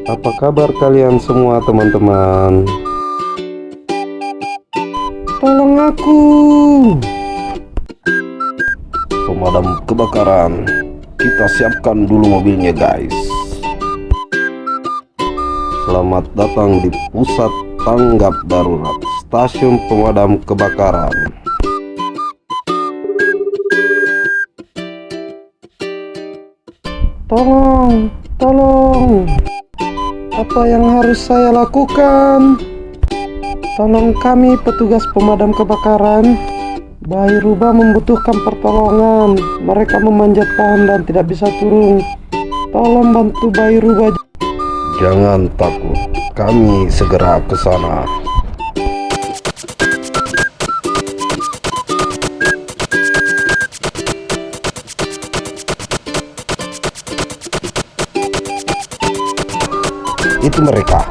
Apa kabar kalian semua teman-teman? Tolong aku! Pemadam kebakaran. Kita siapkan dulu mobilnya guys. Selamat datang di pusat tanggap darurat stasiun pemadam kebakaran. Tolong, apa yang harus saya lakukan? Tolong kami petugas pemadam kebakaran. Bayi Rubah membutuhkan pertolongan. Mereka memanjat pohon dan tidak bisa turun. Tolong bantu bayi Rubah. Jangan takut, kami segera ke sana. Itu mereka.